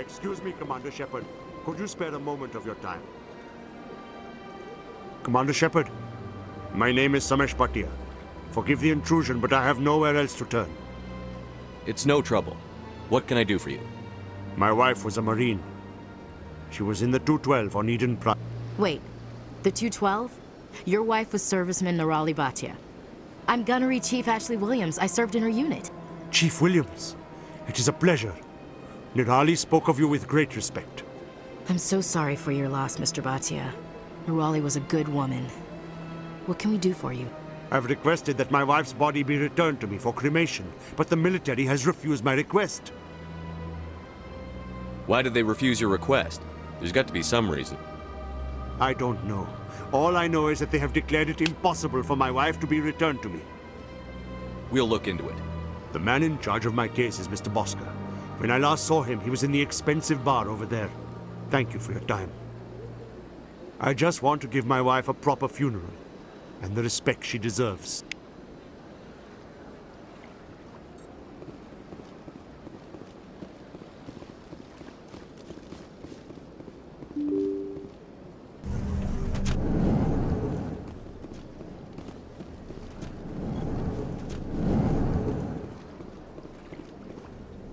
Excuse me, Commander Shepard. Could you spare a moment of your time? Commander Shepard, my name is Bhatia. Forgive the intrusion, but I have nowhere else to turn. It's no trouble. What can I do for you? My wife was a Marine. She was in the 212 on Eden Prime. Wait, the 212? Your wife was serviceman Nirali Bhatia. I'm Gunnery Chief Ashley Williams. I served in her unit. Chief Williams, it is a pleasure. Nirali spoke of you with great respect. I'm so sorry for your loss, Mr. Bhatia. Nirali was a good woman. What can we do for you? I've requested that my wife's body be returned to me for cremation, but the military has refused my request. Why did they refuse your request? There's got to be some reason. I don't know. All I know is that they have declared it impossible for my wife to be returned to me. We'll look into it. The man in charge of my case is Mr. Bosca. When I last saw him, he was in the expensive bar over there. Thank you for your time. I just want to give my wife a proper funeral, and the respect she deserves.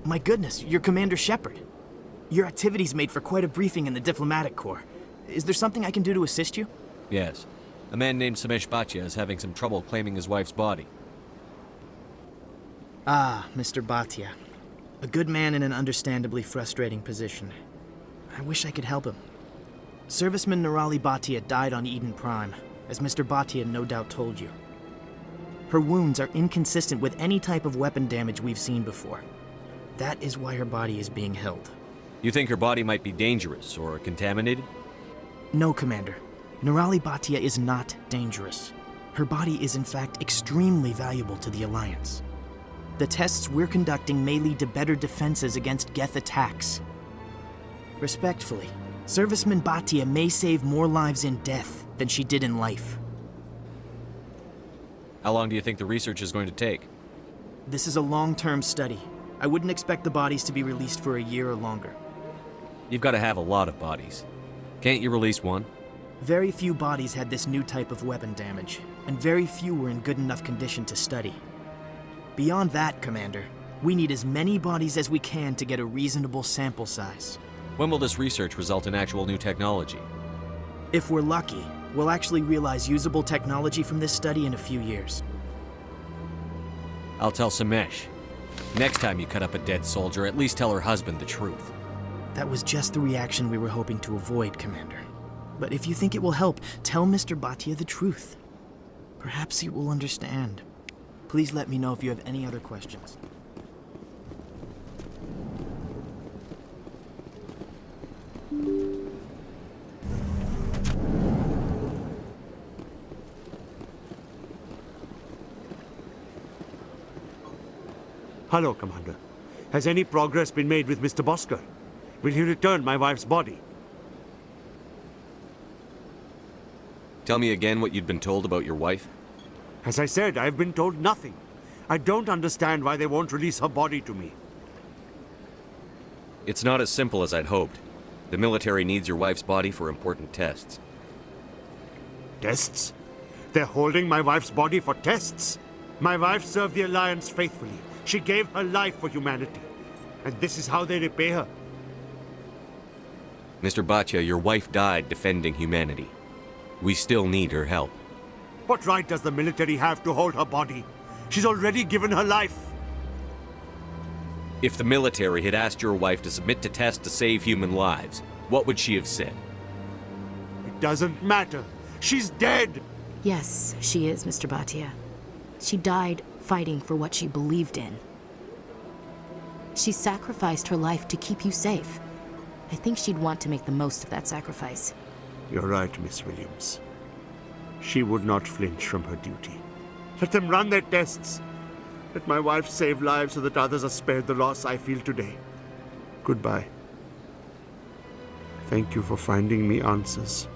My goodness, you're Commander Shepard. Your activities made for quite a briefing in the diplomatic corps. Is there something I can do to assist you? Yes. A man named Bhatia is having some trouble claiming his wife's body. Ah, Mr. Bhatia. A good man in an understandably frustrating position. I wish I could help him. Serviceman Nirali Bhatia died on Eden Prime, as Mr. Bhatia no doubt told you. Her wounds are inconsistent with any type of weapon damage we've seen before. That is why her body is being held. You think her body might be dangerous or contaminated? No, Commander. Nirali Bhatia is not dangerous. Her body is in fact extremely valuable to the Alliance. The tests we're conducting may lead to better defenses against Geth attacks. Respectfully, Serviceman Bhatia may save more lives in death than she did in life. How long do you think the research is going to take? This is a long-term study. I wouldn't expect the bodies to be released for a year or longer. You've got to have a lot of bodies. Can't you release one? Very few bodies had this new type of weapon damage, and very few were in good enough condition to study. Beyond that, Commander, we need as many bodies as we can to get a reasonable sample size. When will this research result in actual new technology? If we're lucky, we'll actually realize usable technology from this study in a few years. I'll tell Samesh. Next time you cut up a dead soldier, at least tell her husband the truth. That was just the reaction we were hoping to avoid, Commander. But if you think it will help, tell Mr. Bhatia the truth. Perhaps he will understand. Please let me know if you have any other questions. Hello, Commander. Has any progress been made with Mr. Bosca? Will he return my wife's body? Tell me again what you'd been told about your wife. As I said, I've been told nothing. I don't understand why they won't release her body to me. It's not as simple as I'd hoped. The military needs your wife's body for important tests. Tests? They're holding my wife's body for tests? My wife served the Alliance faithfully. She gave her life for humanity. And this is how they repay her. Mr. Bhatia, your wife died defending humanity. We still need her help. What right does the military have to hold her body? She's already given her life. If the military had asked your wife to submit to tests to save human lives, what would she have said? It doesn't matter. She's dead. Yes, she is, Mr. Bhatia. She died fighting for what she believed in. She sacrificed her life to keep you safe. I think she'd want to make the most of that sacrifice. You're right, Miss Williams. She would not flinch from her duty. Let them run their tests. Let my wife save lives so that others are spared the loss I feel today. Goodbye. Thank you for finding me answers.